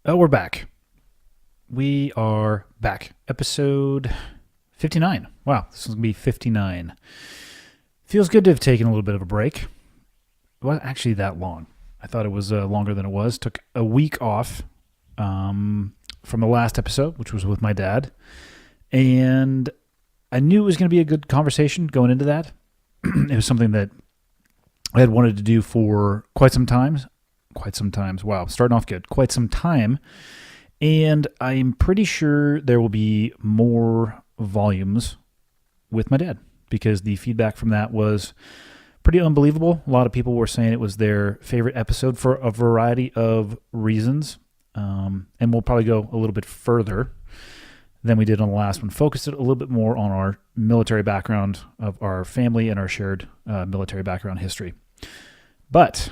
Oh, we're back. We are back. Episode 59. Wow, this is going to be 59. Feels good to have taken a little bit of a break. It wasn't actually that long. I thought it was longer than it was. Took a week off from the last episode, which was with my dad. And I knew it was going to be a good conversation going into that. It was something that I had wanted to do for quite some time. Wow, starting off good. Quite some time. And I'm pretty sure there will be more volumes with my dad because the feedback from that was pretty unbelievable. A lot of people were saying it was their favorite episode for a variety of reasons. And we'll probably go a little bit further than we did on the last one. Focused it a little bit more on our military background of our family and our shared military background history. But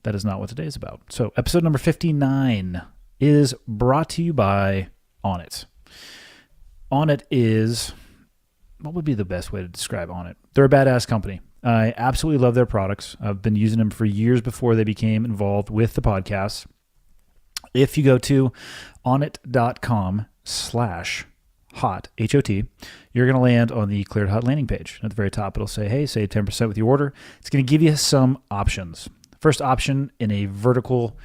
that is not what today is about. So episode number 59 is brought to you by Onnit. Onnit is, what would be the best way to describe Onnit? They're a badass company. I absolutely love their products. I've been using them for years before they became involved with the podcast. If you go to onnit.com/hot, H-O-T, you're going to land on the Cleared Hot landing page. At the very top, it'll say, hey, save 10% with your order. It's going to give you some options. First option in a vertical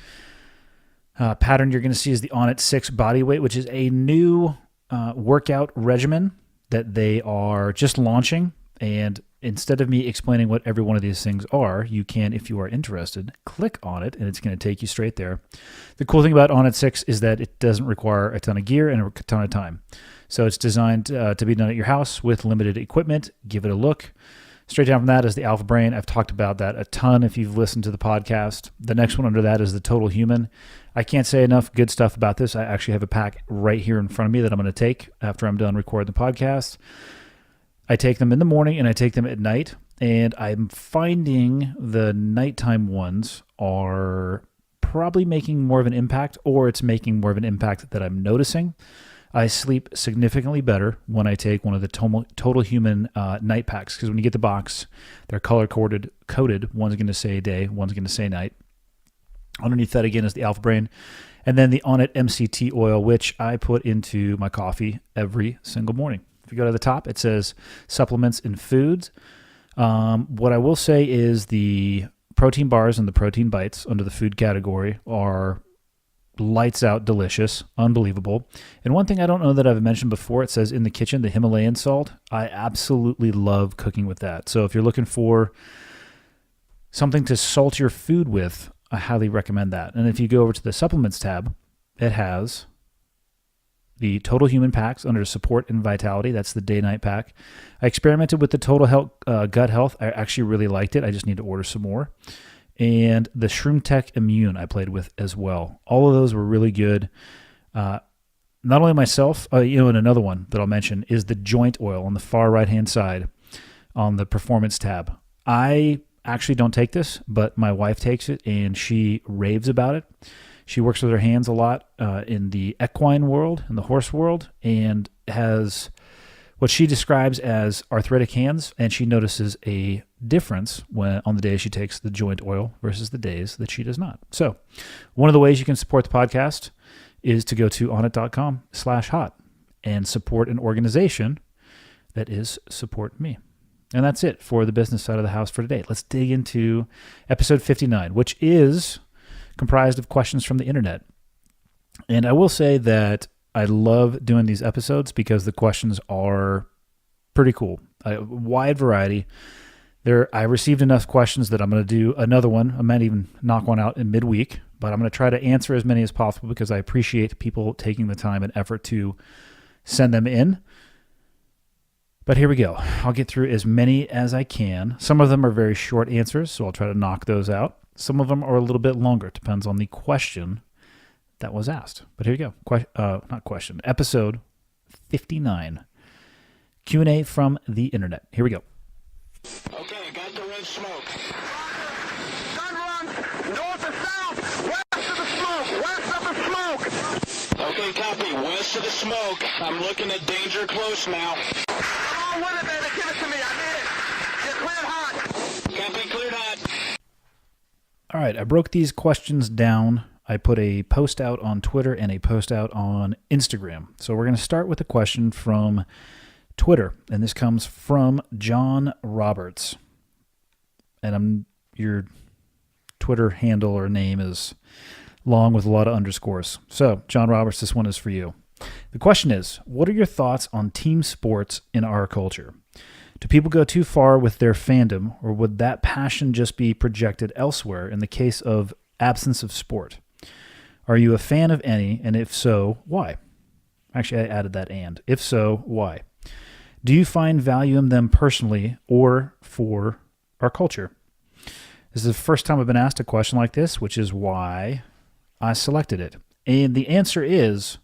pattern you're going to see is the Onnit 6 Bodyweight, which is a new workout regimen that they are just launching. And instead of me explaining what every one of these things are, you can, if you are interested, click on it, and it's going to take you straight there. The cool thing about Onnit 6 is that it doesn't require a ton of gear and a ton of time. So it's designed to be done at your house with limited equipment. Give it a look. Straight down from that is the Alpha Brain. I've talked about that a ton if you've listened to the podcast. The next one under that is the Total Human. I can't say enough good stuff about this. I actually have a pack right here in front of me that I'm going to take after I'm done recording the podcast. I take them in the morning and I take them at night. And I'm finding the nighttime ones are probably making more of an impact, or it's making more of an impact that I'm noticing. I sleep significantly better when I take one of the Total Human night packs, because when you get the box, they're color-coded. One's going to say day, one's going to say night. Underneath that, again, is the Alpha Brain. And then the Onnit MCT oil, which I put into my coffee every single morning. If you go to the top, it says supplements and foods. What I will say is the protein bars and the protein bites under the food category are lights out delicious, unbelievable. And one thing I don't know that I've mentioned before, it says in the kitchen, the Himalayan salt. I absolutely love cooking with that. So if you're looking for something to salt your food with, I highly recommend that. And if you go over to the supplements tab, it has the Total Human packs under support and vitality. That's the day-night pack. I experimented with the Total Health, Gut Health. I actually really liked it. I just need to order some more. And the Shroom Tech Immune I played with as well. All of those were really good. Not only myself, and another one that I'll mention is the joint oil on the far right-hand side on the performance tab. I actually don't take this, but my wife takes it, and she raves about it. She works with her hands a lot in the equine world, in the horse world, and has what she describes as arthritic hands, and she notices a difference when on the days she takes the joint oil versus the days that she does not. So one of the ways you can support the podcast is to go to onnit.com/hot and support an organization that is Support Me. And that's it for the business side of the house for today. Let's dig into episode 59, which is comprised of questions from the internet. And I will say that I love doing these episodes because the questions are pretty cool. A wide variety. I received enough questions that I'm going to do another one. I might even knock one out in midweek, but I'm going to try to answer as many as possible because I appreciate people taking the time and effort to send them in. But here we go. I'll get through as many as I can. Some of them are very short answers, so I'll try to knock those out. Some of them are a little bit longer. It depends on the question that was asked. But here you go. Episode 59. Q&A from the internet. Here we go. Okay, got the red smoke. Gun run, north and south, west of the smoke, west of the smoke. Okay, copy, west of the smoke. I'm looking at danger close now. Come on with it, baby, give it to me, I need it. You're cleared hot. Copy, cleared hot. All right, I broke these questions down I put a post out on Twitter and a post out on Instagram. So we're going to start with a question from Twitter, and this comes from John Roberts. And your Twitter handle or name is long with a lot of underscores. So, John Roberts, this one is for you. The question is, what are your thoughts on team sports in our culture? Do people go too far with their fandom, or would that passion just be projected elsewhere in the case of absence of sport? Are you a fan of any, and if so, why? Actually, I added that and. If so, why? Do you find value in them personally or for our culture? This is the first time I've been asked a question like this, which is why I selected it. And the answer is,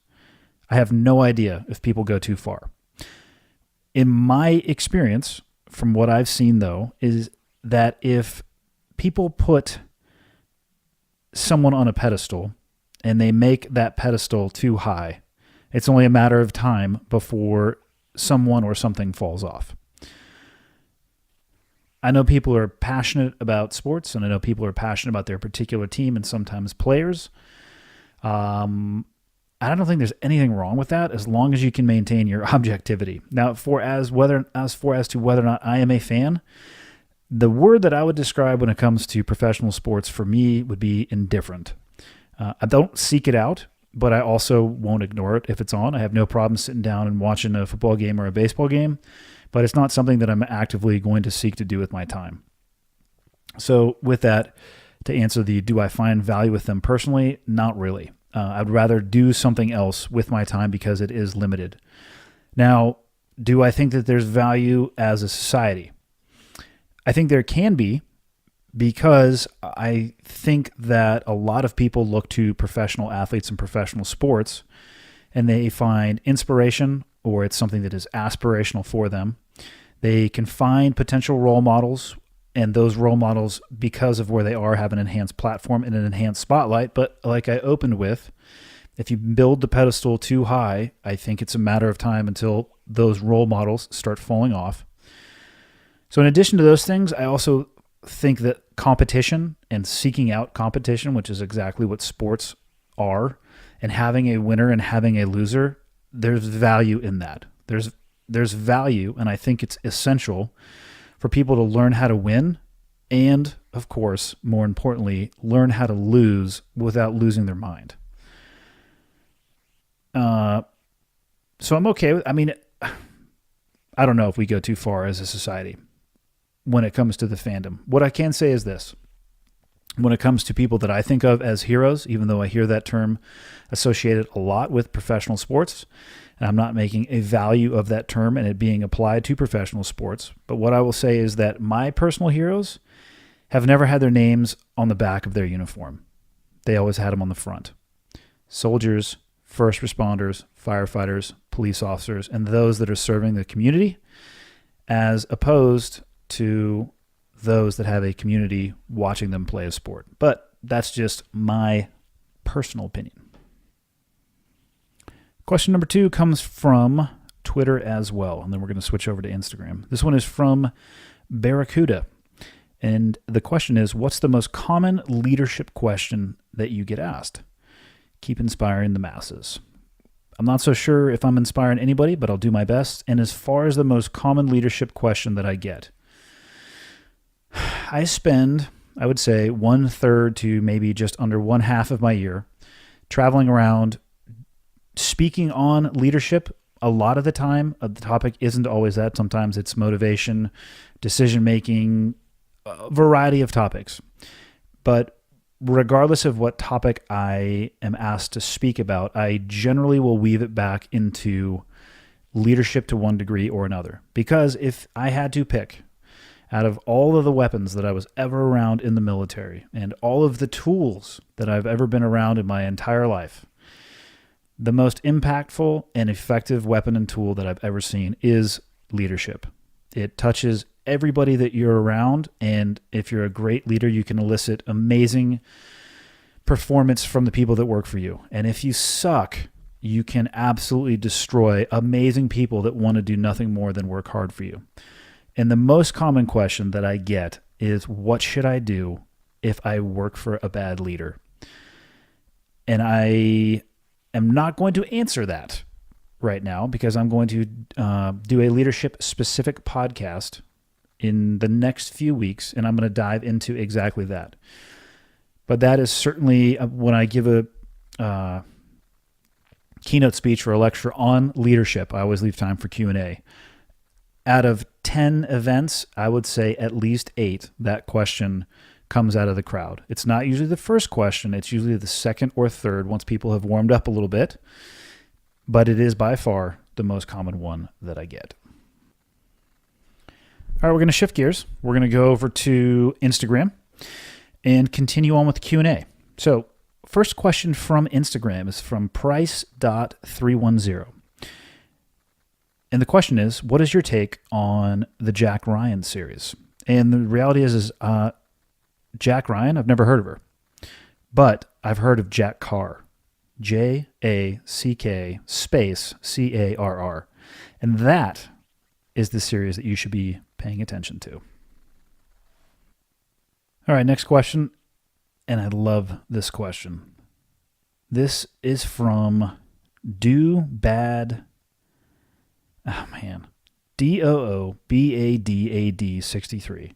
I have no idea if people go too far. In my experience, from what I've seen though, is that if people put someone on a pedestal and they make that pedestal too high, it's only a matter of time before someone or something falls off. I know people are passionate about sports, and I know people are passionate about their particular team and sometimes players. I don't think there's anything wrong with that as long as you can maintain your objectivity. Now, as far as to whether or not I am a fan, the word that I would describe when it comes to professional sports for me would be indifferent. I don't seek it out, but I also won't ignore it if it's on. I have no problem sitting down and watching a football game or a baseball game, but it's not something that I'm actively going to seek to do with my time. So with that, to answer the do I find value with them personally, not really. I'd rather do something else with my time because it is limited. Now, do I think that there's value as a society? I think there can be, because I think that a lot of people look to professional athletes and professional sports and they find inspiration, or it's something that is aspirational for them. They can find potential role models, and those role models, because of where they are, have an enhanced platform and an enhanced spotlight. But like I opened with, if you build the pedestal too high, I think it's a matter of time until those role models start falling off. So in addition to those things, I also think that competition and seeking out competition, which is exactly what sports are, and having a winner and having a loser, there's value in that. There's value, and I think it's essential for people to learn how to win and, of course, more importantly, learn how to lose without losing their mind. So I'm okay with, I don't know if we go too far as a society when it comes to the fandom. What I can say is this. When it comes to people that I think of as heroes, even though I hear that term associated a lot with professional sports, and I'm not making a value of that term and it being applied to professional sports, but what I will say is that my personal heroes have never had their names on the back of their uniform. They always had them on the front. Soldiers, first responders, firefighters, police officers, and those that are serving the community, as opposed to those that have a community watching them play a sport. But that's just my personal opinion. Question number 2 comes from Twitter as well, and then we're going to switch over to Instagram. This one is from Barracuda, and the question is, what's the most common leadership question that you get asked? Keep inspiring the masses. I'm not so sure if I'm inspiring anybody, but I'll do my best. And as far as the most common leadership question that I get, I spend, I would say, 1/3 to maybe just under 1/2 of my year traveling around speaking on leadership. A lot of the time, the topic isn't always that. Sometimes it's motivation, decision-making, a variety of topics. But regardless of what topic I am asked to speak about, I generally will weave it back into leadership to one degree or another. Because if I had to pick out of all of the weapons that I was ever around in the military and all of the tools that I've ever been around in my entire life, the most impactful and effective weapon and tool that I've ever seen is leadership. It touches everybody that you're around, and if you're a great leader, you can elicit amazing performance from the people that work for you. And if you suck, you can absolutely destroy amazing people that want to do nothing more than work hard for you. And the most common question that I get is, what should I do if I work for a bad leader? And I am not going to answer that right now because I'm going to do a leadership-specific podcast in the next few weeks, and I'm going to dive into exactly that. But that is certainly when I give a keynote speech or a lecture on leadership, I always leave time for Q&A. Out of 10 events, I would say at least 8, that question comes out of the crowd. It's not usually the first question. It's usually the second or third once people have warmed up a little bit. But it is by far the most common one that I get. All right, we're going to shift gears. We're going to go over to Instagram and continue on with the Q&A. So first question from Instagram is from price.310. And the question is, what is your take on the Jack Ryan series? And the reality is Jack Ryan, I've never heard of her. But I've heard of Jack Carr. Jack space Carr. And that is the series that you should be paying attention to. All right, next question. And I love this question. This is from Doobad. Oh, man. Doobadad 63.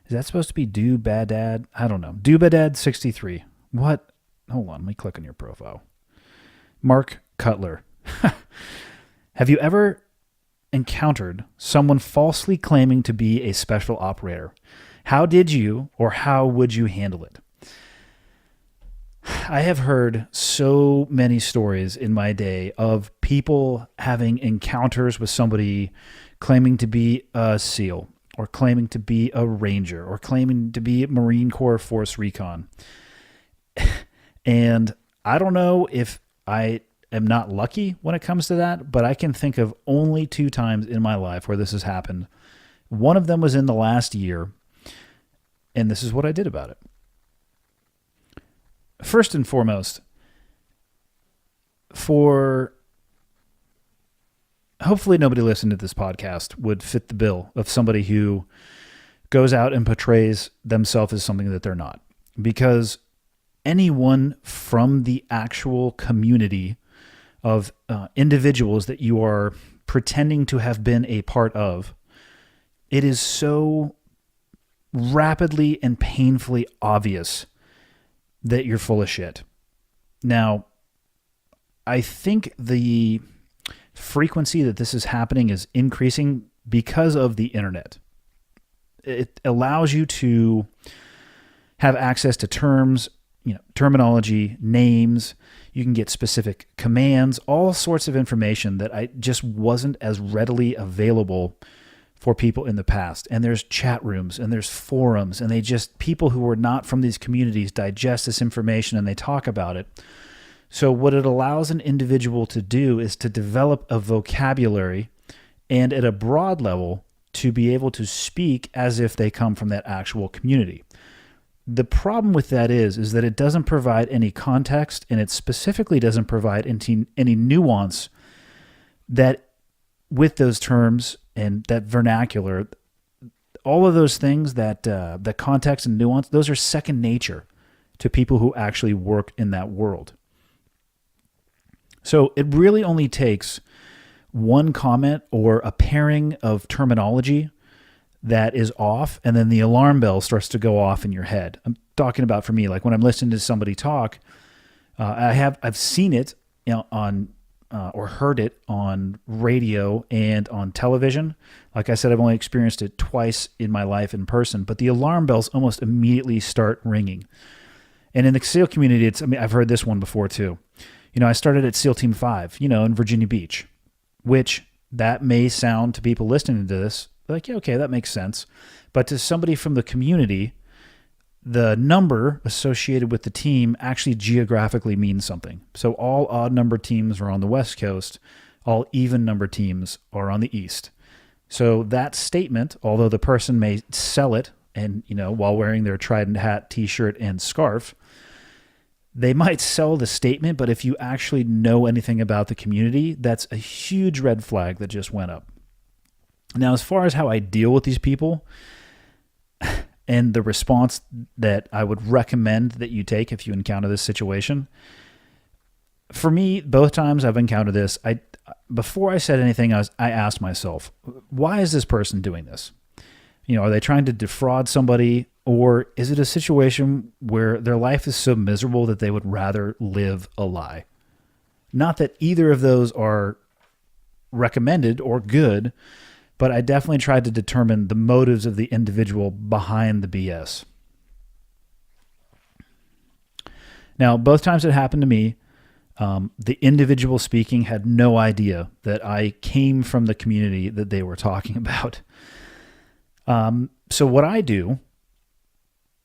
Is that supposed to be Doobadad? I don't know. Doobadad 63. What? Hold on. Let me click on your profile. Mark Cutler. Have you ever encountered someone falsely claiming to be a special operator? How did you or how would you handle it? I have heard so many stories in my day of people having encounters with somebody claiming to be a SEAL or claiming to be a Ranger or claiming to be Marine Corps Force Recon. And I don't know if I am not lucky when it comes to that, but I can think of only 2 times in my life where this has happened. One of them was in the last year, and this is what I did about it. First and foremost, hopefully nobody listening to this podcast would fit the bill of somebody who goes out and portrays themselves as something that they're not. Because anyone from the actual community of individuals that you are pretending to have been a part of, it is so rapidly and painfully obvious that you're full of shit. Now, I think the frequency that this is happening is increasing because of the internet. It allows you to have access to terms, terminology, names. You can get specific commands, all sorts of information that I just wasn't as readily available for people in the past. And there's chat rooms and there's forums, and people who are not from these communities digest this information and they talk about it. So what it allows an individual to do is to develop a vocabulary and at a broad level to be able to speak as if they come from that actual community. The problem with that is that it doesn't provide any context, and it specifically doesn't provide any nuance that with those terms and that vernacular, all of those things, that the context and nuance, those are second nature to people who actually work in that world. So it really only takes one comment or a pairing of terminology that is off, and then the alarm bell starts to go off in your head. I'm talking about, for me, like when I'm listening to somebody talk, I've seen it on or heard it on radio and on television. Like I said, I've only experienced it twice in my life in person, but the alarm bells almost immediately start ringing. And in the SEAL community, I've heard this one before too. I started at SEAL Team 5, in Virginia Beach, which that may sound to people listening to this like, yeah, okay, that makes sense. But to somebody from the community, the number associated with the team actually geographically means something. So all odd number teams are on the West Coast, all even number teams are on the East. So that statement, although the person may sell it and, while wearing their Trident hat, t-shirt, and scarf, they might sell the statement, but if you actually know anything about the community, that's a huge red flag that just went up. Now, as far as how I deal with these people and the response that I would recommend that you take if you encounter this situation, For me, both times I've encountered this, before I said anything, I asked myself, why is this person doing this? Are they trying to defraud somebody, or is it a situation where their life is so miserable that they would rather live a lie? Not that either of those are recommended or good, but I definitely tried to determine the motives of the individual behind the BS. Now, both times it happened to me, the individual speaking had no idea that I came from the community that they were talking about. So what I do,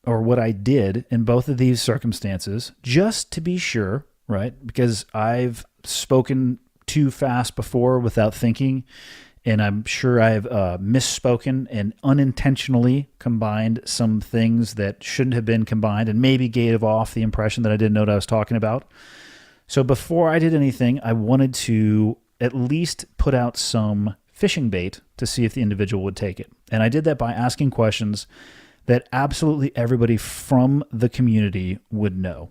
or what I did in both of these circumstances, just to be sure, right? Because I've spoken too fast before without thinking, and I'm sure I've misspoken and unintentionally combined some things that shouldn't have been combined and maybe gave off the impression that I didn't know what I was talking about. So before I did anything, I wanted to at least put out some fishing bait to see if the individual would take it. And I did that by asking questions that absolutely everybody from the community would know.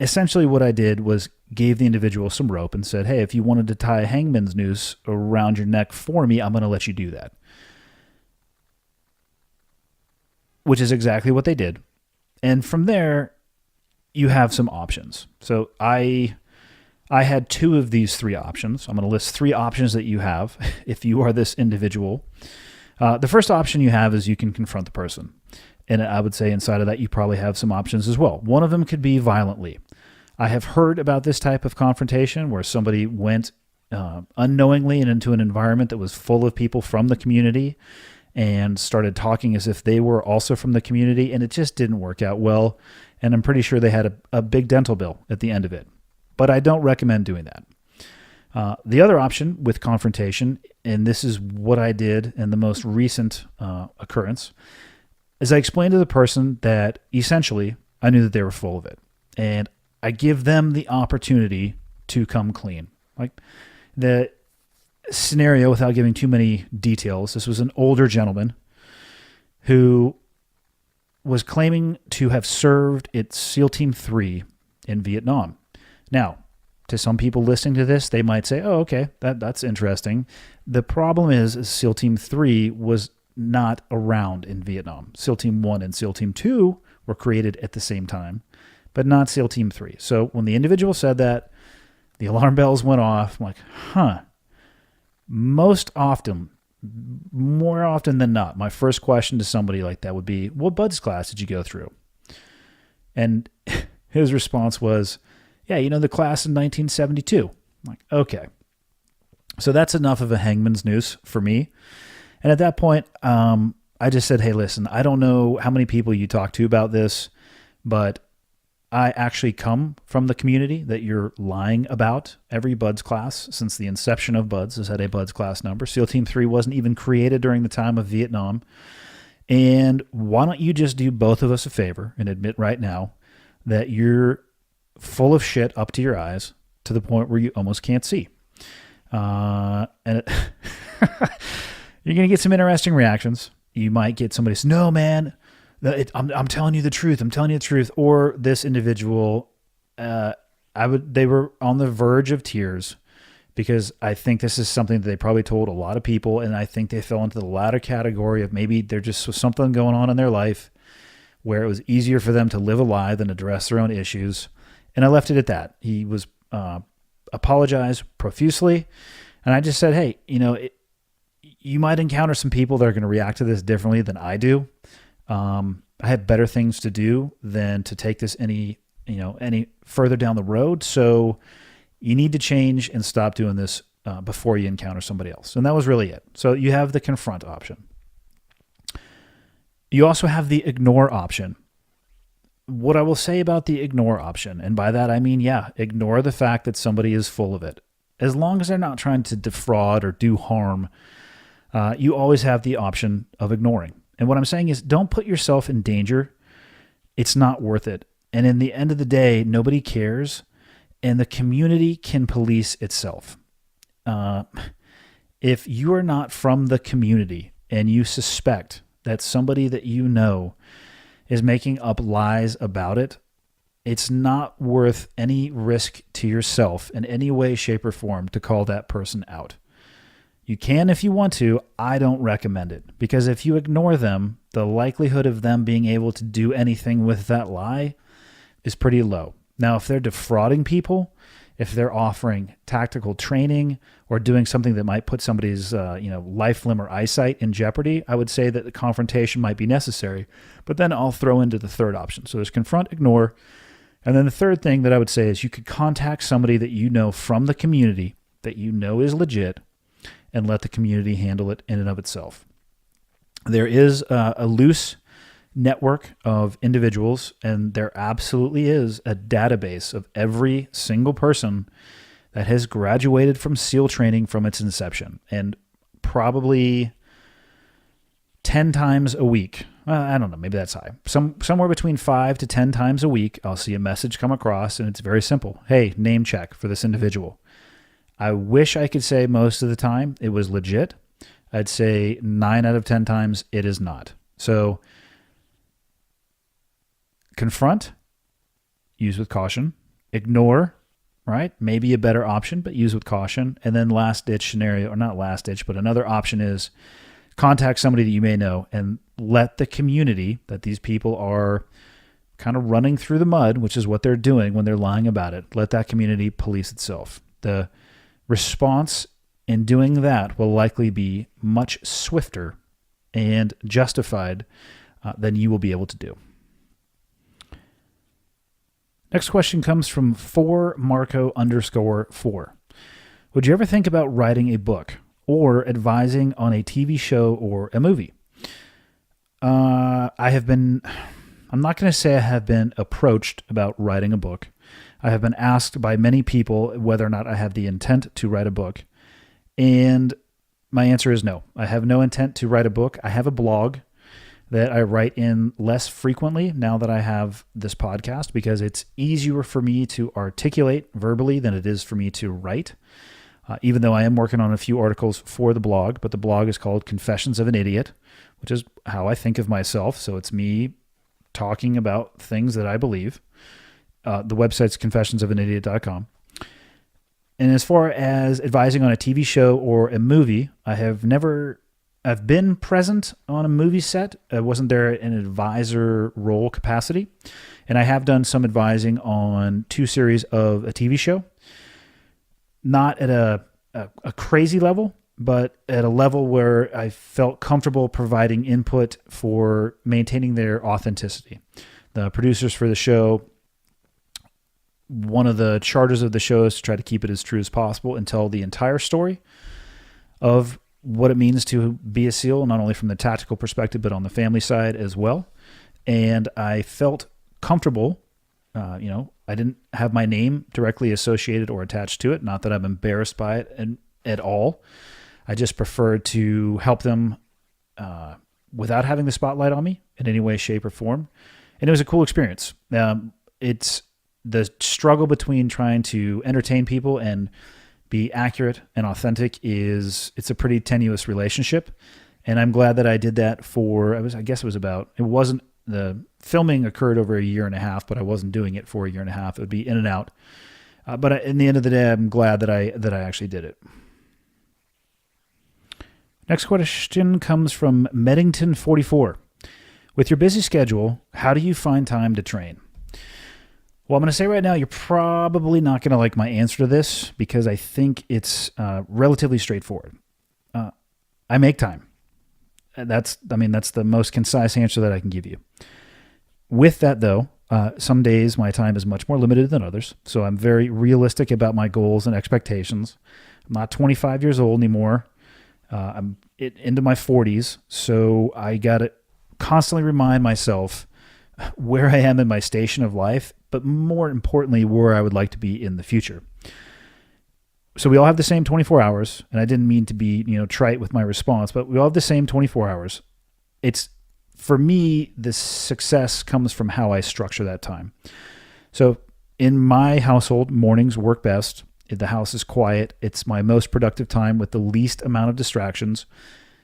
Essentially what I did was gave the individual some rope and said, hey, if you wanted to tie a hangman's noose around your neck for me, I'm going to let you do that. Which is exactly what they did. And from there, you have some options. So I had two of these three options. I'm going to list three options that you have if you are this individual. The first option you have is you can confront the person. And I would say inside of that, you probably have some options as well. One of them could be violently. I have heard about this type of confrontation where somebody went unknowingly and into an environment that was full of people from the community and started talking as if they were also from the community, and it just didn't work out well. And I'm pretty sure they had a big dental bill at the end of it. But I don't recommend doing that. The other option with confrontation, and this is what I did in the most recent occurrence, is I explained to the person that essentially I knew that they were full of it. And I give them the opportunity to come clean. Like the scenario, without giving too many details, this was an older gentleman who was claiming to have served at SEAL Team 3 in Vietnam. Now, to some people listening to this, they might say, oh, okay, that's interesting. The problem is SEAL Team 3 was not around in Vietnam. SEAL Team 1 and SEAL Team 2 were created at the same time, but not SEAL Team 3. So when the individual said that, the alarm bells went off. I'm like, more often than not, my first question to somebody like that would be, what BUD/S class did you go through? And his response was, yeah, the class in 1972. I'm like, okay. So that's enough of a hangman's noose for me. And at that point, I just said, hey, listen, I don't know how many people you talk to about this, but I actually come from the community that you're lying about. Every BUD/S class since the inception of BUD/S has had a BUD/S class number. SEAL Team 3 wasn't even created during the time of Vietnam. And why don't you just do both of us a favor and admit right now that you're full of shit up to your eyes to the point where you almost can't see. You're going to get some interesting reactions. You might get somebody say, no, man, I'm telling you the truth. I'm telling you the truth. Or this individual, they were on the verge of tears because I think this is something that they probably told a lot of people. And I think they fell into the latter category of maybe there just was something going on in their life where it was easier for them to live a lie than address their own issues. And I left it at that. He was apologized profusely. And I just said, hey, you might encounter some people that are going to react to this differently than I do. I have better things to do than to take this any further down the road. So you need to change and stop doing this before you encounter somebody else. And that was really it. So you have the confront option. You also have the ignore option. What I will say about the ignore option, and by that I mean, ignore the fact that somebody is full of it. As long as they're not trying to defraud or do harm, you always have the option of ignoring. And what I'm saying is don't put yourself in danger. It's not worth it. And in the end of the day, nobody cares, and the community can police itself. If you are not from the community and you suspect that somebody that you know is making up lies about it, it's not worth any risk to yourself in any way, shape, or form to call that person out. You can if you want to. I don't recommend it, because if you ignore them, the likelihood of them being able to do anything with that lie is pretty low. Now, if they're defrauding people, if they're offering tactical training or doing something that might put somebody's life, limb, or eyesight in jeopardy, I would say that the confrontation might be necessary. But then I'll throw into the third option. So there's confront, ignore. And then the third thing that I would say is you could contact somebody that you know from the community that you know is legit and let the community handle it in and of itself. There is a loose network of individuals, and there absolutely is a database of every single person that has graduated from SEAL training from its inception. And probably 10 times a week, I don't know, maybe that's high. Somewhere between 5 to 10 times a week, I'll see a message come across, and it's very simple. Hey, name check for this individual. I wish I could say most of the time it was legit. I'd say 9 out of 10 times it is not. So confront, use with caution. Ignore, right? Maybe a better option, but use with caution. And then last ditch scenario, or not last ditch, but another option is contact somebody that you may know and let the community that these people are kind of running through the mud, which is what they're doing when they're lying about it. Let that community police itself. The response in doing that will likely be much swifter and justified than you will be able to do. Next question comes from 4Marco_4. Would you ever think about writing a book or advising on a TV show or a movie? I'm not going to say I have been approached about writing a book. I have been asked by many people whether or not I have the intent to write a book. And my answer is no. I have no intent to write a book. I have a blog that I write in less frequently now that I have this podcast, because it's easier for me to articulate verbally than it is for me to write. Even though I am working on a few articles for the blog, but the blog is called Confessions of an Idiot, which is how I think of myself. So it's me talking about things that I believe. The website's confessionsofanIdiot.com. And as far as advising on a TV show or a movie, I've been present on a movie set. I wasn't there in an advisor role capacity. And I have done some advising on 2 series of a TV show. Not at a crazy level, but at a level where I felt comfortable providing input for maintaining their authenticity. The producers for the show, one of the charters of the show is to try to keep it as true as possible and tell the entire story of what it means to be a SEAL, not only from the tactical perspective, but on the family side as well. And I felt comfortable. I didn't have my name directly associated or attached to it. Not that I'm embarrassed by it at all. I just preferred to help them without having the spotlight on me in any way, shape, or form. And it was a cool experience. It's the struggle between trying to entertain people and be accurate and authentic it's a pretty tenuous relationship. And I'm glad that I did that the filming occurred over a year and a half, but I wasn't doing it for a year and a half. It would be in and out. But in the end of the day, I'm glad that I actually did it. Next question comes from Meddington44. With your busy schedule, how do you find time to train? Well, I'm going to say right now, you're probably not going to like my answer to this, because I think it's relatively straightforward. I make time. That's the most concise answer that I can give you. With that, though, some days my time is much more limited than others, so I'm very realistic about my goals and expectations. I'm not 25 years old anymore. I'm into my 40s, so I got to constantly remind myself where I am in my station of life, but more importantly, where I would like to be in the future. So we all have the same 24 hours, and I didn't mean to be, trite with my response, but we all have the same 24 hours. For me, the success comes from how I structure that time. So in my household, mornings work best. If the house is quiet, it's my most productive time with the least amount of distractions.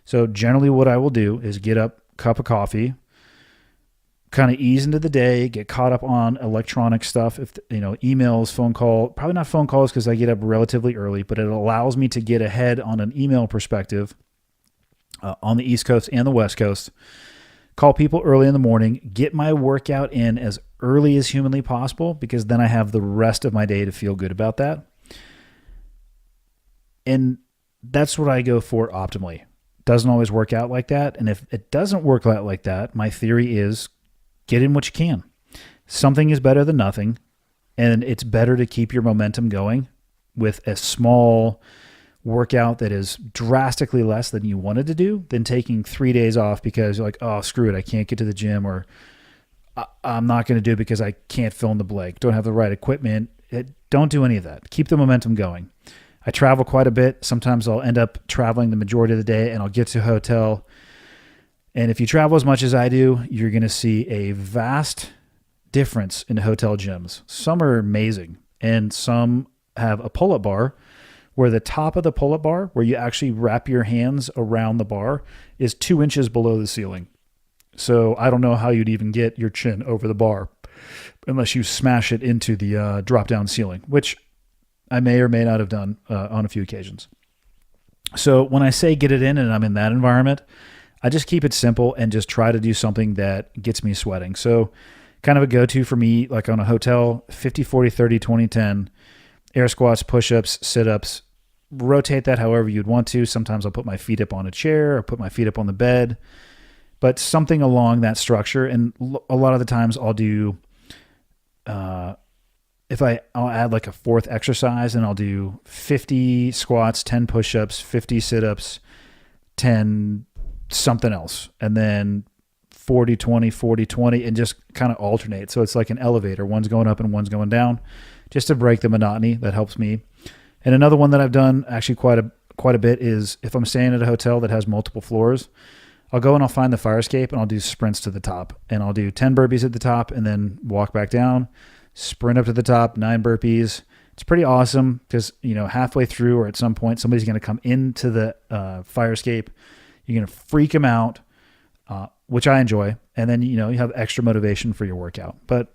So generally what I will do is get up, cup of coffee, kind of ease into the day, get caught up on electronic stuff, if emails, phone call, probably not phone calls because I get up relatively early, but it allows me to get ahead on an email perspective on the East Coast and the West Coast. Call people early in the morning, get my workout in as early as humanly possible, because then I have the rest of my day to feel good about that. And that's what I go for optimally. Doesn't always work out like that. And if it doesn't work out like that, my theory is get in what you can. Something is better than nothing. And it's better to keep your momentum going with a small workout that is drastically less than you wanted to do than taking 3 days off because you're like, oh, screw it, I can't get to the gym, or I'm not going to do it because I can't fill in the blank, don't have the right equipment. Don't do any of that. Keep the momentum going. I travel quite a bit. Sometimes I'll end up traveling the majority of the day, and I'll get to a hotel. And if you travel as much as I do, you're going to see a vast difference in hotel gyms. Some are amazing, and some have a pull-up bar where the top of the pull-up bar, where you actually wrap your hands around the bar, is 2 inches below the ceiling. So I don't know how you'd even get your chin over the bar unless you smash it into the drop-down ceiling, which I may or may not have done on a few occasions. So when I say get it in and I'm in that environment, I just keep it simple and just try to do something that gets me sweating. So kind of a go-to for me, like on a hotel, 50, 40, 30, 20, 10, air squats, push-ups, sit-ups, rotate that however you'd want to. Sometimes I'll put my feet up on a chair or put my feet up on the bed, but something along that structure. And a lot of the times I'll do, I'll add like a fourth exercise, and I'll do 50 squats, 10 push-ups, 50 sit-ups, 10 something else, and then 40, 20, 40, 20, and just kind of alternate. So it's like an elevator. One's going up and one's going down, just to break the monotony. That helps me. And another one that I've done actually quite a bit is if I'm staying at a hotel that has multiple floors, I'll go and I'll find the fire escape and I'll do sprints to the top. And I'll do 10 burpees at the top and then walk back down, sprint up to the top, 9 burpees. It's pretty awesome because, halfway through or at some point, somebody's going to come into the fire escape. You're going to freak them out, which I enjoy. And then, you have extra motivation for your workout. But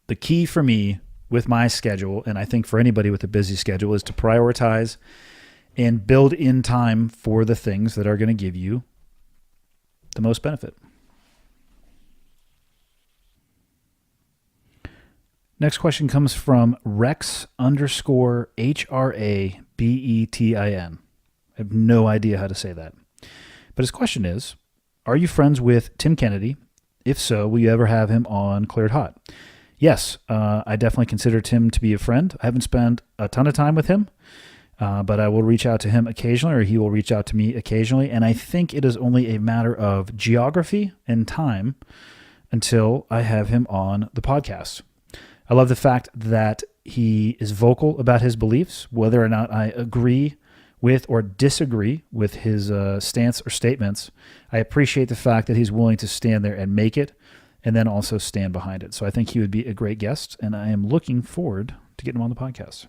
the key for me with my schedule, and I think for anybody with a busy schedule, is to prioritize and build in time for the things that are going to give you the most benefit. Next question comes from Rex_HRABETIN. I have no idea how to say that. But his question is, are you friends with Tim Kennedy? If so, will you ever have him on Cleared Hot? Yes, I definitely consider Tim to be a friend. I haven't spent a ton of time with him, but I will reach out to him occasionally, or he will reach out to me occasionally. And I think it is only a matter of geography and time until I have him on the podcast. I love the fact that he is vocal about his beliefs, whether or not I agree with or disagree with his stance or statements. I appreciate the fact that he's willing to stand there and make it, and then also stand behind it. So I think he would be a great guest, and I am looking forward to getting him on the podcast.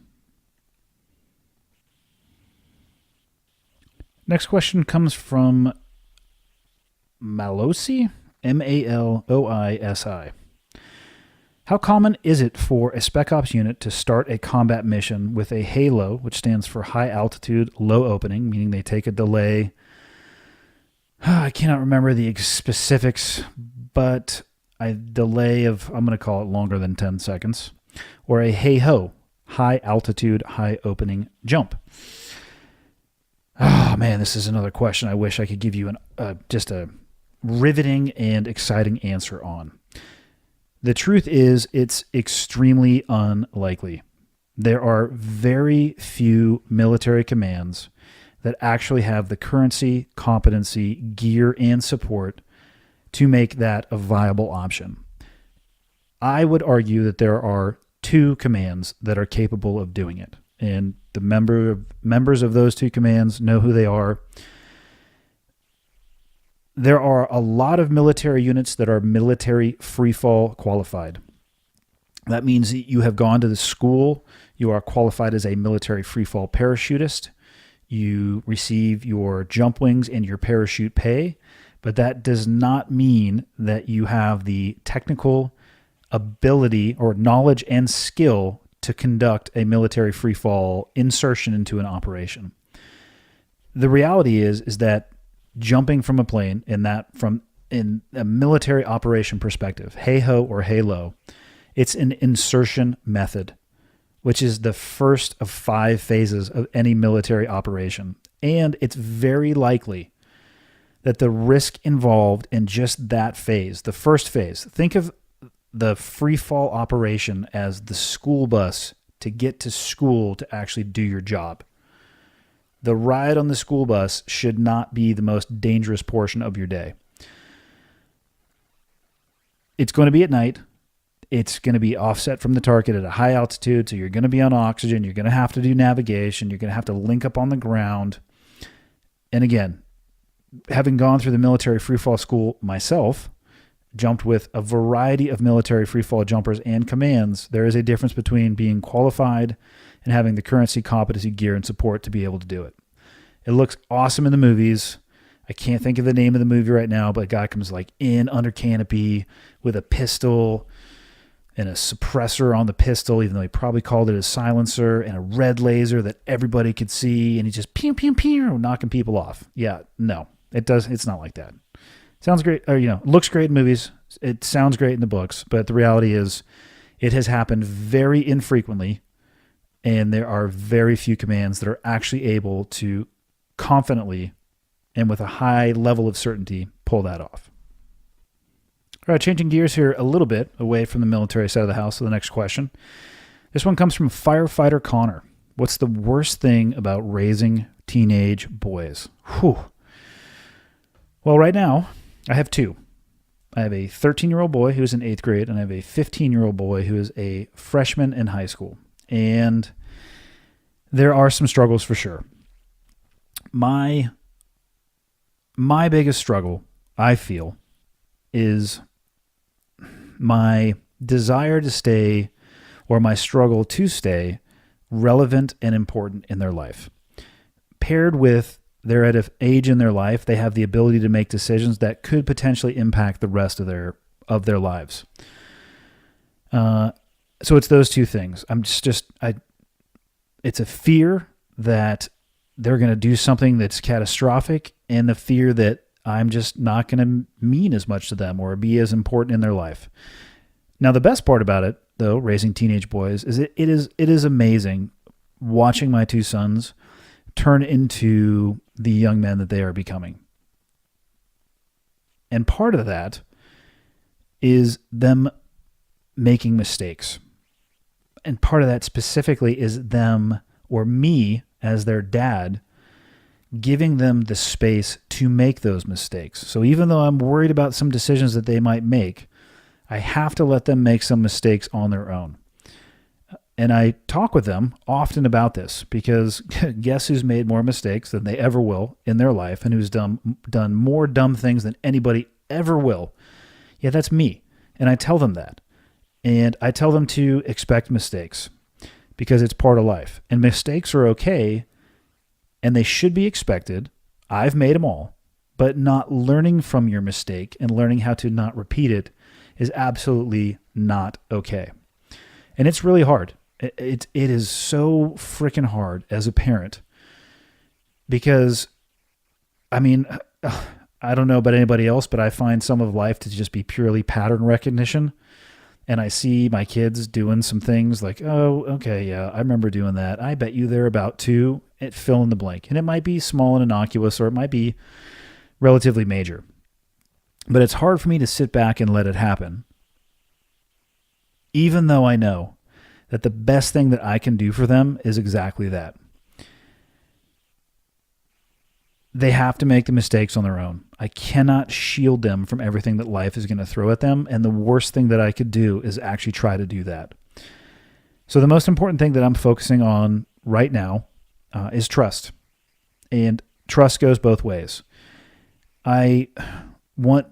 Next question comes from Maloisi, Maloisi. How common is it for a Spec Ops unit to start a combat mission with a HALO, which stands for High Altitude Low Opening, meaning they take a delay? I cannot remember the specifics, but a delay of, I'm going to call it longer than 10 seconds, or a HAHO, High Altitude High Opening Jump. Oh man, this is another question I wish I could give you just a riveting and exciting answer on. The truth is, it's extremely unlikely. There are very few military commands that actually have the currency, competency, gear, and support to make that a viable option. I would argue that there are 2 commands that are capable of doing it, and the members of those 2 commands know who they are. There are a lot of military units that are military freefall qualified. That means that you have gone to the school, you are qualified as a military freefall parachutist, you receive your jump wings and your parachute pay, but that does not mean that you have the technical ability or knowledge and skill to conduct a military free fall insertion into an operation. The reality is that jumping from a plane in a military operation perspective, hey-ho or hey-low, it's an insertion method, which is the first of 5 phases of any military operation. And it's very likely that the risk involved in just that phase, the first phase, think of the free fall operation as the school bus to get to school to actually do your job. The ride on the school bus should not be the most dangerous portion of your day. It's going to be at night. It's going to be offset from the target at a high altitude, so you're going to be on oxygen. You're going to have to do navigation. You're going to have to link up on the ground. And again, having gone through the military freefall school myself, jumped with a variety of military freefall jumpers and commands, there is a difference between being qualified and having the currency, competency, gear, and support to be able to do it. It looks awesome in the movies. I can't think of the name of the movie right now, but a guy comes like in under canopy with a pistol and a suppressor on the pistol, even though he probably called it a silencer, and a red laser that everybody could see, and he's just pew, pew, pew, knocking people off. Yeah, no, it's not like that. Sounds great, or, looks great in movies. It sounds great in the books, but the reality is it has happened very infrequently, and there are very few commands that are actually able to confidently and with a high level of certainty pull that off. All right, changing gears here a little bit away from the military side of the house to the next question. This one comes from Firefighter Connor. What's the worst thing about raising teenage boys? Whew. Well, right now, I have 2. I have a 13-year-old boy who's in 8th grade, and I have a 15-year-old boy who is a freshman in high school. And there are some struggles for sure. My biggest struggle, I feel, is my desire to stay, or my struggle to stay, relevant and important in their life. Paired with they're at an age in their life, they have the ability to make decisions that could potentially impact the rest of their lives. So it's those two things. It's a fear that they're going to do something that's catastrophic, and the fear that I'm just not going to mean as much to them or be as important in their life. Now, the best part about it, though, raising teenage boys, is it is amazing watching my 2 sons turn into the young men that they are becoming. And part of that is them making mistakes. And part of that specifically is them, or me as their dad, giving them the space to make those mistakes. So even though I'm worried about some decisions that they might make, I have to let them make some mistakes on their own. And I talk with them often about this, because guess who's made more mistakes than they ever will in their life, and who's done more dumb things than anybody ever will? Yeah, that's me. And I tell them that. And I tell them to expect mistakes, because it's part of life. And mistakes are okay, and they should be expected. I've made them all. But not learning from your mistake and learning how to not repeat it is absolutely not okay. And it's really hard. It is so freaking hard as a parent, because, I mean, I don't know about anybody else, but I find some of life to just be purely pattern recognition. And I see my kids doing some things like, oh, okay, yeah, I remember doing that. I bet you they're about to fill in the blank. And it might be small and innocuous, or it might be relatively major. But it's hard for me to sit back and let it happen, even though I know that the best thing that I can do for them is exactly that. They have to make the mistakes on their own. I cannot shield them from everything that life is going to throw at them, and the worst thing that I could do is actually try to do that. So the most important thing that I'm focusing on right now is trust. And trust goes both ways. I want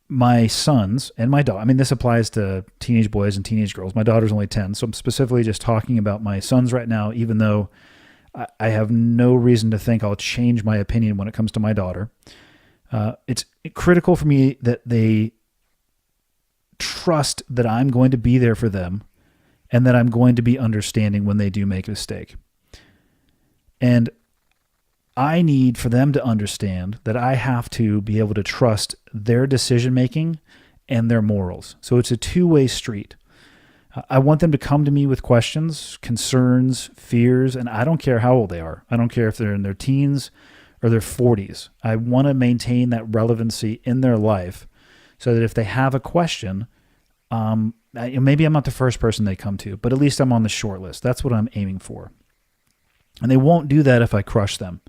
my sons and my daughter, I mean, this applies to teenage boys and teenage girls. My daughter's only 10, so I'm specifically just talking about my sons right now, even though I have no reason to think I'll change my opinion when it comes to my daughter. It's critical for me that they trust that I'm going to be there for them and that I'm going to be understanding when they do make a mistake. And I need for them to understand that I have to be able to trust their decision making and their morals. So it's a two-way street. I want them to come to me with questions, concerns, fears, and I don't care how old they are. I don't care if they're in their teens or their 40s. I want to maintain that relevancy in their life so that if they have a question, maybe I'm not the first person they come to, but at least I'm on the short list. That's what I'm aiming for. And they won't do that if I crush them,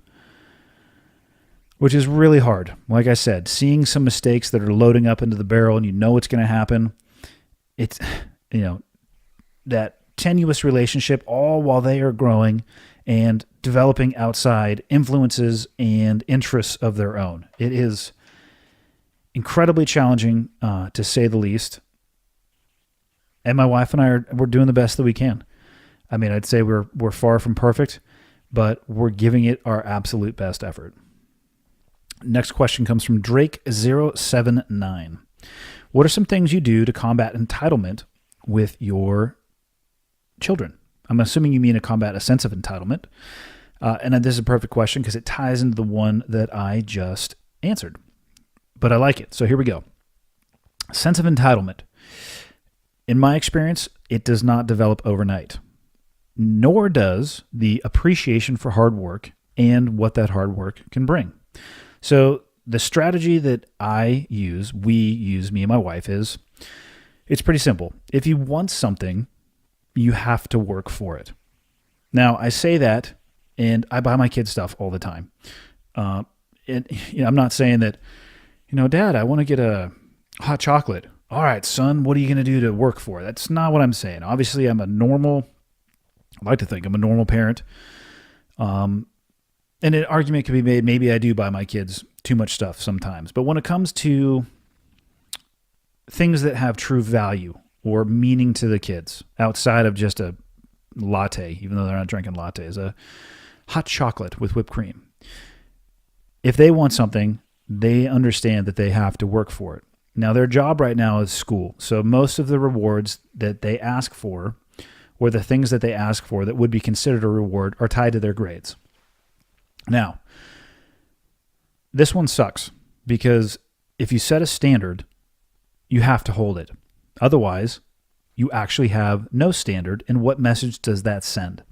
which is really hard. Like I said, seeing some mistakes that are loading up into the barrel and you know what's going to happen, it's, that tenuous relationship all while they are growing and developing outside influences and interests of their own. It is incredibly challenging, to say the least. And my wife and I we're doing the best that we can. I mean, I'd say we're far from perfect, but we're giving it our absolute best effort. Next question comes from Drake079. What are some things you do to combat entitlement with your children? I'm assuming you mean to combat a sense of entitlement. And this is a perfect question because it ties into the one that I just answered. But I like it. So here we go. Sense of entitlement. In my experience, it does not develop overnight, nor does the appreciation for hard work and what that hard work can bring. So the strategy that we use, me and my wife, is it's pretty simple. If you want something, you have to work for it. Now, I say that, and I buy my kids stuff all the time. I'm not saying that, Dad, I want to get a hot chocolate. All right, son, what are you going to do to work for it? That's not what I'm saying. Obviously, I like to think I'm a normal parent. And an argument could be made, maybe I do buy my kids too much stuff sometimes. But when it comes to things that have true value or meaning to the kids outside of just a latte, even though they're not drinking lattes, a hot chocolate with whipped cream. If they want something, they understand that they have to work for it. Now, their job right now is school. So most of the rewards that they ask for, or the things that they ask for that would be considered a reward, are tied to their grades. Now, this one sucks because if you set a standard, you have to hold it. Otherwise, you actually have no standard, and what message does that send?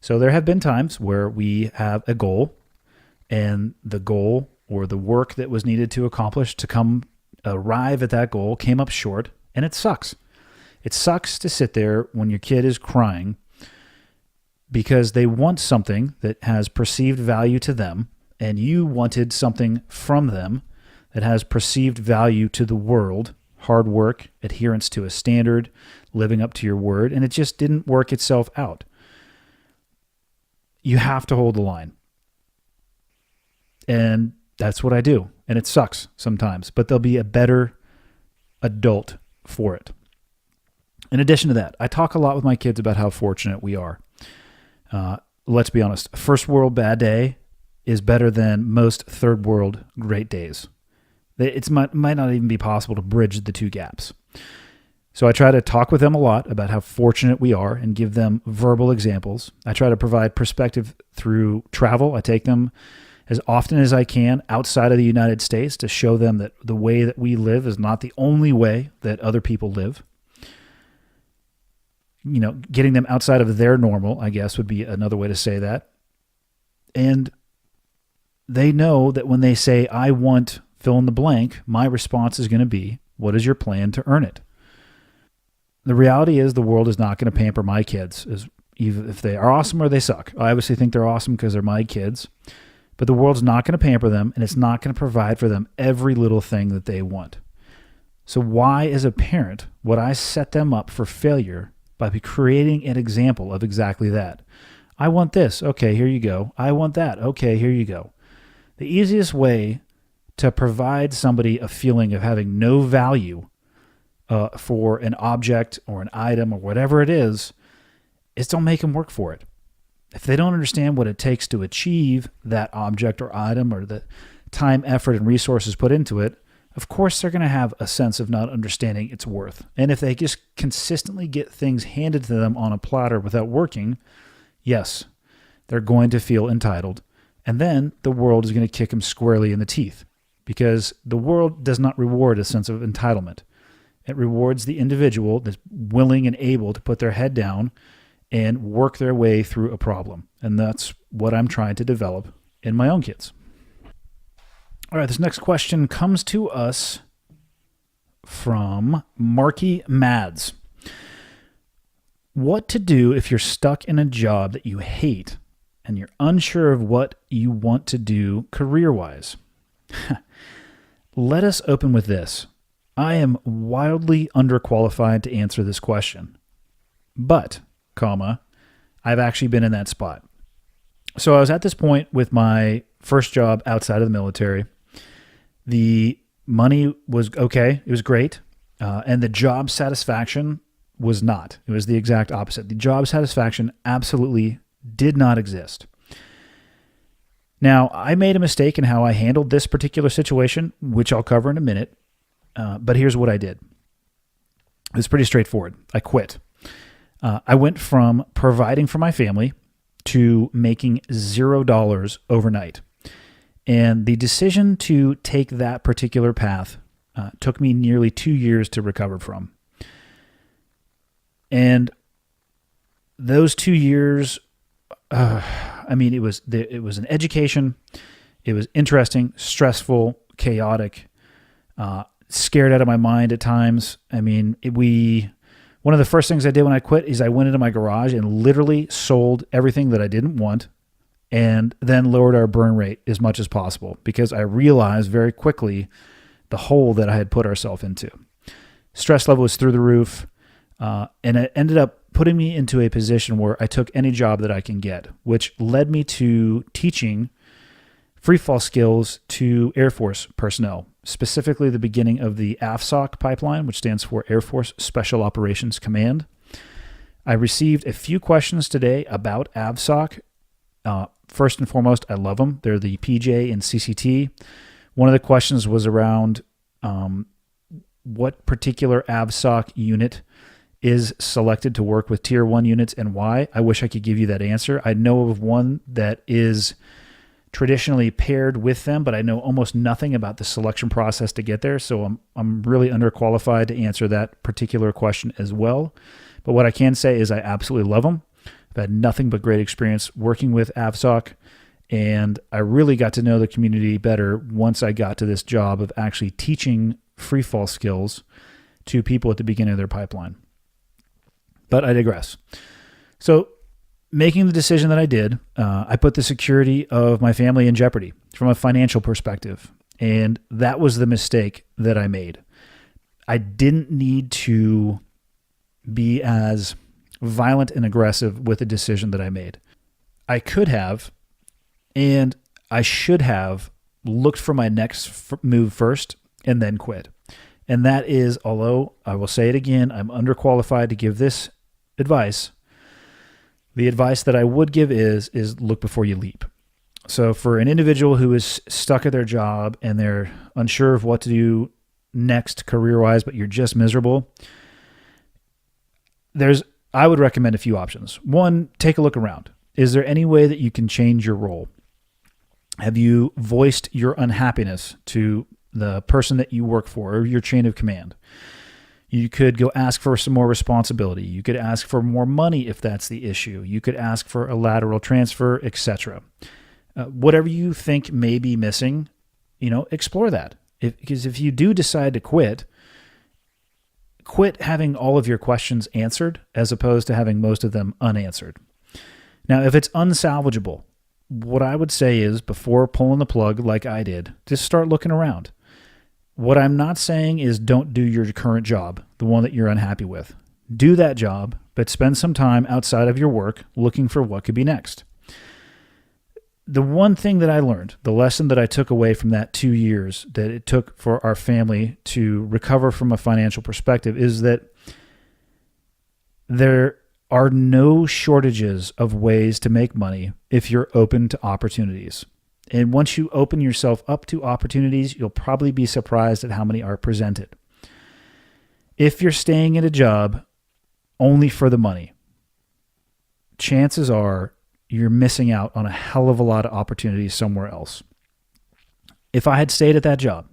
So there have been times where we have a goal, and the goal or the work that was needed to accomplish to arrive at that goal came up short, and it sucks. It sucks to sit there when your kid is crying because they want something that has perceived value to them, and you wanted something from them that has perceived value to the world, hard work, adherence to a standard, living up to your word, and it just didn't work itself out. You have to hold the line. And that's what I do. And it sucks sometimes, but they'll be a better adult for it. In addition to that, I talk a lot with my kids about how fortunate we are. Let's be honest. First world bad day is better than most third world great days. It might not even be possible to bridge the two gaps. So I try to talk with them a lot about how fortunate we are and give them verbal examples. I try to provide perspective through travel. I take them as often as I can outside of the United States to show them that the way that we live is not the only way that other people live. Getting them outside of their normal, I guess, would be another way to say that. And they know that when they say, I want fill in the blank, my response is going to be, what is your plan to earn it? The reality is the world is not going to pamper my kids, even if they are awesome or they suck. I obviously think they're awesome because they're my kids, but the world's not going to pamper them, and it's not going to provide for them every little thing that they want. So why, as a parent, would I set them up for failure by creating an example of exactly that? I want this. Okay, here you go. I want that. Okay, here you go. The easiest way to provide somebody a feeling of having no value for an object or an item or whatever it is don't make them work for it. If they don't understand what it takes to achieve that object or item or time, effort, and resources put into it, of course they're going to have a sense of not understanding its worth. And if they just consistently get things handed to them on a platter without working, yes, they're going to feel entitled. And then the world is going to kick them squarely in the teeth, because the world does not reward a sense of entitlement. It rewards the individual that's willing and able to put their head down and work their way through a problem. And that's what I'm trying to develop in my own kids. All right, this next question comes to us from Marky Mads. What to do if you're stuck in a job that you hate and you're unsure of what you want to do career-wise? Let us open with this. I am wildly underqualified to answer this question. But, I've actually been in that spot. So I was at this point with my first job outside of the military. The money was okay. It was great. And the job satisfaction was not. It was the exact opposite. The job satisfaction absolutely did not exist. Now, I made a mistake in how I handled this particular situation, which I'll cover in a minute. But here's what I did. It was pretty straightforward. I quit. I went from providing for my family to making $0 overnight. And the decision to take that particular path took me nearly 2 years to recover from. And those 2 years, it was an education. It was interesting, stressful, chaotic, scared out of my mind at times. One of the first things I did when I quit is I went into my garage and literally sold everything that I didn't want, and then lowered our burn rate as much as possible, because I realized very quickly the hole that I had put ourselves into. Stress level was through the roof, and it ended up putting me into a position where I took any job that I can get, which led me to teaching free fall skills to Air Force personnel, specifically the beginning of the AFSOC pipeline, which stands for Air Force Special Operations Command. I received a few questions today about AFSOC. First and foremost, I love them. They're the PJ and CCT. One of the questions was around what particular AFSOC unit is selected to work with Tier 1 units and why. I wish I could give you that answer. I know of one that is traditionally paired with them, but I know almost nothing about the selection process to get there, so I'm really underqualified to answer that particular question as well. But what I can say is I absolutely love them. I've had nothing but great experience working with AFSOC, and I really got to know the community better once I got to this job of actually teaching free fall skills to people at the beginning of their pipeline. But I digress. So making the decision that I did, I put the security of my family in jeopardy from a financial perspective. And that was the mistake that I made. I didn't need to be as violent and aggressive with the decision that I made. I could have, and I should have, looked for my next move first and then quit. And that is, although I will say it again, I'm underqualified to give this advice. The advice that I would give is look before you leap. So for an individual who is stuck at their job and they're unsure of what to do next career-wise, but you're just miserable, I would recommend a few options. One, take a look around. Is there any way that you can change your role? Have you voiced your unhappiness to the person that you work for or your chain of command? You could go ask for some more responsibility. You could ask for more money if that's the issue. You could ask for a lateral transfer, etc. Whatever you think may be missing, explore that. Because if you do decide to quit having all of your questions answered as opposed to having most of them unanswered. Now, if it's unsalvageable, what I would say is, before pulling the plug like I did, just start looking around. What I'm not saying is don't do your current job, the one that you're unhappy with. Do that job, but spend some time outside of your work looking for what could be next. The one thing that I learned, the lesson that I took away from that 2 years that it took for our family to recover from a financial perspective, is that there are no shortages of ways to make money if you're open to opportunities. And once you open yourself up to opportunities, you'll probably be surprised at how many are presented. If you're staying at a job only for the money, chances are you're missing out on a hell of a lot of opportunities somewhere else. If I had stayed at that job,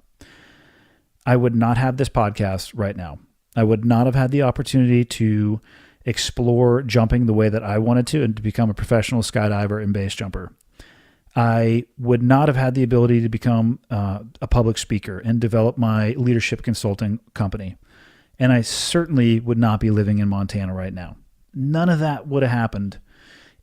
I would not have this podcast right now. I would not have had the opportunity to explore jumping the way that I wanted to and to become a professional skydiver and base jumper. I would not have had the ability to become a public speaker and develop my leadership consulting company. And I certainly would not be living in Montana right now. None of that would have happened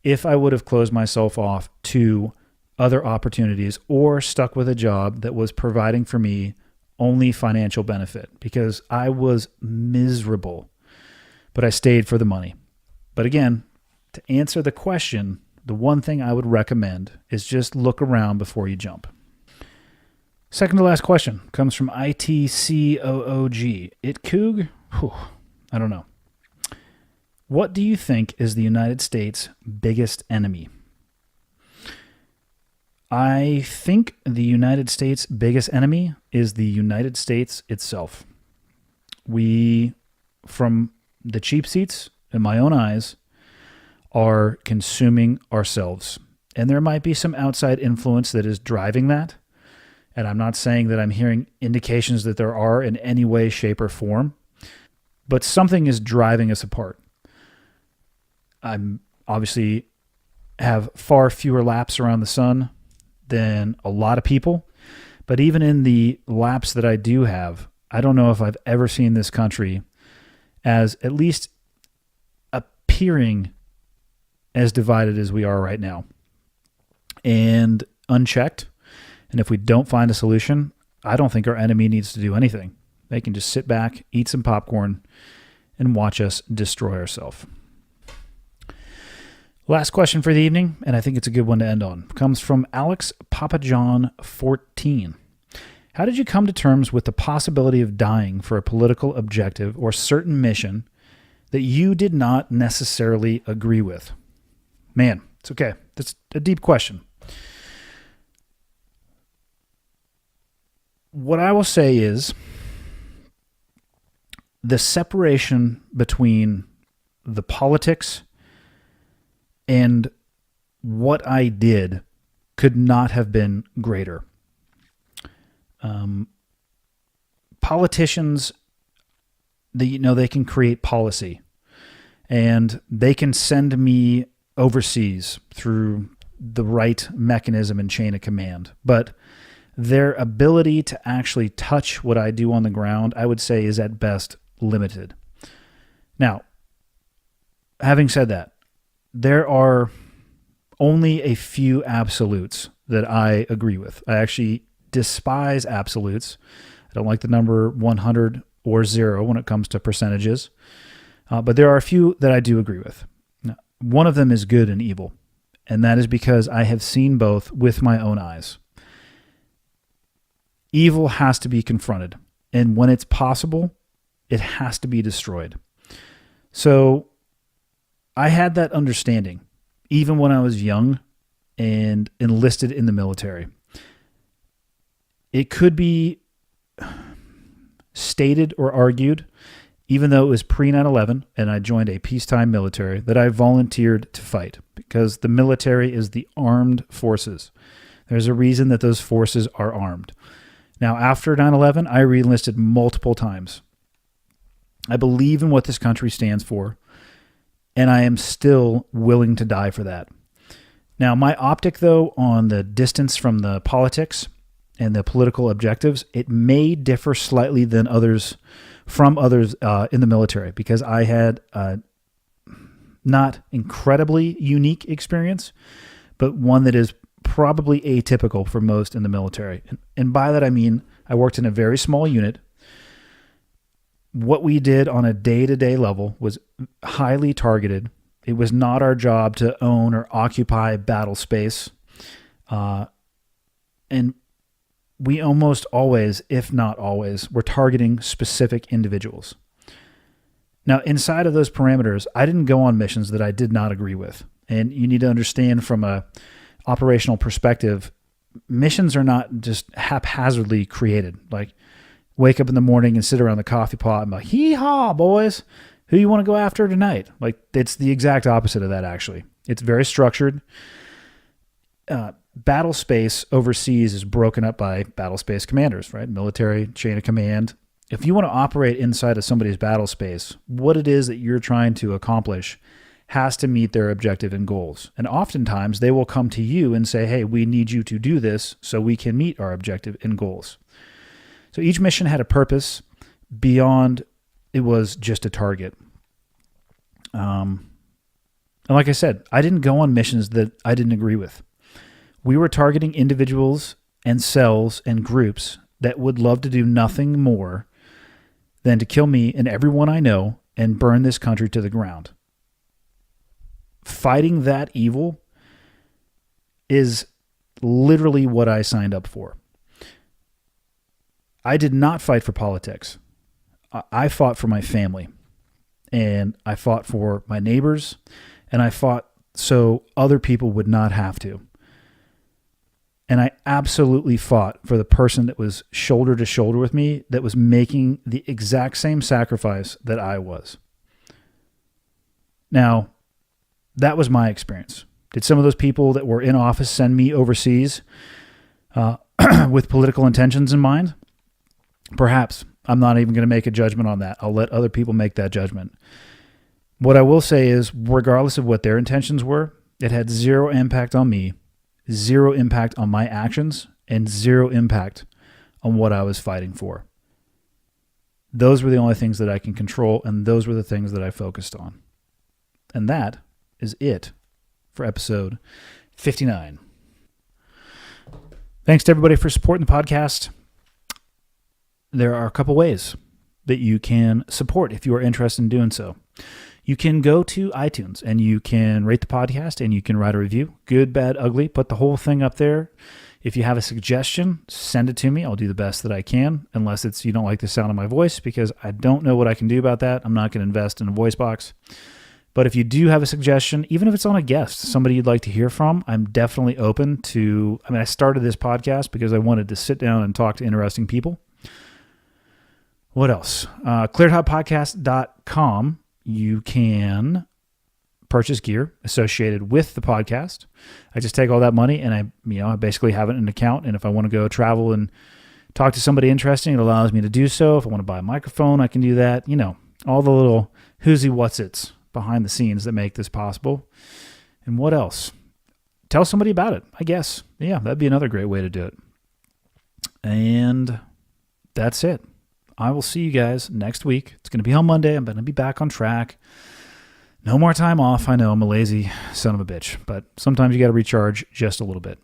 if I would have closed myself off to other opportunities or stuck with a job that was providing for me only financial benefit, because I was miserable, but I stayed for the money. But again, to answer the question, the one thing I would recommend is just look around before you jump. Second to last question comes from ITCOOG. Itcoog? I don't know. What do you think is the United States' biggest enemy? I think the United States' biggest enemy is the United States itself. We, from the cheap seats, in my own eyes, are consuming ourselves. And there might be some outside influence that is driving that. And I'm not saying that I'm hearing indications that there are in any way, shape, or form. But something is driving us apart. I'm obviously have far fewer laps around the sun than a lot of people. But even in the laps that I do have, I don't know if I've ever seen this country as at least appearing as divided as we are right now. And unchecked, and if we don't find a solution, I don't think our enemy needs to do anything. They can just sit back, eat some popcorn, and watch us destroy ourselves. Last question for the evening, and I think it's a good one to end on, comes from Alex Papajohn 14. How did you come to terms with the possibility of dying for a political objective or certain mission that you did not necessarily agree with? Man, it's okay. That's a deep question. What I will say is the separation between the politics and what I did could not have been greater. Politicians, they can create policy, and they can send me overseas through the right mechanism and chain of command. But their ability to actually touch what I do on the ground, I would say, is at best limited. Now, having said that, there are only a few absolutes that I agree with. I actually despise absolutes. I don't like the number 100 or 0 when it comes to percentages. But there are a few that I do agree with. Now, one of them is good and evil, and that is because I have seen both with my own eyes. Evil has to be confronted, and when it's possible, it has to be destroyed. So I had that understanding even when I was young and enlisted in the military. It could be stated or argued, even though it was pre-9/11 and I joined a peacetime military, that I volunteered to fight, because the military is the armed forces. There's a reason that those forces are armed. Now, after 9/11, I re-enlisted multiple times. I believe in what this country stands for, and I am still willing to die for that. Now, my optic, though, on the distance from the politics and the political objectives, it may differ slightly than others from others in the military, because I had a not incredibly unique experience, but one that is probably atypical for most in the military. And by that I mean I worked in a very small unit. What we did on a day-to-day level was highly targeted. It was not our job to own or occupy battle space. And we almost always, if not always, were targeting specific individuals. Now, inside of those parameters, I didn't go on missions that I did not agree with. And you need to understand from a operational perspective, missions are not just haphazardly created. Like, wake up in the morning and sit around the coffee pot and be like, hee-haw, boys, who you want to go after tonight? Like, it's the exact opposite of that, actually. It's very structured. Battle space overseas is broken up by battle space commanders, right? Military chain of command. If you want to operate inside of somebody's battle space, what it is that you're trying to accomplish has to meet their objective and goals. And oftentimes they will come to you and say, hey, we need you to do this so we can meet our objective and goals. So each mission had a purpose beyond it was just a target. And like I said, I didn't go on missions that I didn't agree with. We were targeting individuals and cells and groups that would love to do nothing more than to kill me and everyone I know and burn this country to the ground. Fighting that evil is literally what I signed up for. I did not fight for politics. I fought for my family, and I fought for my neighbors, and I fought so other people would not have to. And I absolutely fought for the person that was shoulder to shoulder with me, that was making the exact same sacrifice that I was. Now, that was my experience. Did some of those people that were in office send me overseas with political intentions in mind? Perhaps. I'm not even going to make a judgment on that. I'll let other people make that judgment. What I will say is, regardless of what their intentions were, it had zero impact on me, zero impact on my actions, and zero impact on what I was fighting for. Those were the only things that I can control, and those were the things that I focused on. And that is it for episode 59. Thanks to everybody for supporting the podcast. There are a couple ways that you can support if you are interested in doing so. You can go to iTunes and you can rate the podcast and you can write a review. Good, bad, ugly. Put the whole thing up there. If you have a suggestion, send it to me. I'll do the best that I can, unless it's you don't like the sound of my voice, because I don't know what I can do about that. I'm not going to invest in a voice box. But if you do have a suggestion, even if it's on a guest, somebody you'd like to hear from, I'm definitely open to. I started this podcast because I wanted to sit down and talk to interesting people. What else? clearedhotpodcast.com. You can purchase gear associated with the podcast. I just take all that money and I basically have it in an account. And if I want to go travel and talk to somebody interesting, it allows me to do so. If I want to buy a microphone, I can do that. All the little who's-y what's-its behind the scenes that make this possible. And what else? Tell somebody about it, I guess. Yeah, that'd be another great way to do it. And that's it. I will see you guys next week. It's going to be on Monday. I'm going to be back on track. No more time off. I know I'm a lazy son of a bitch, but sometimes you got to recharge just a little bit.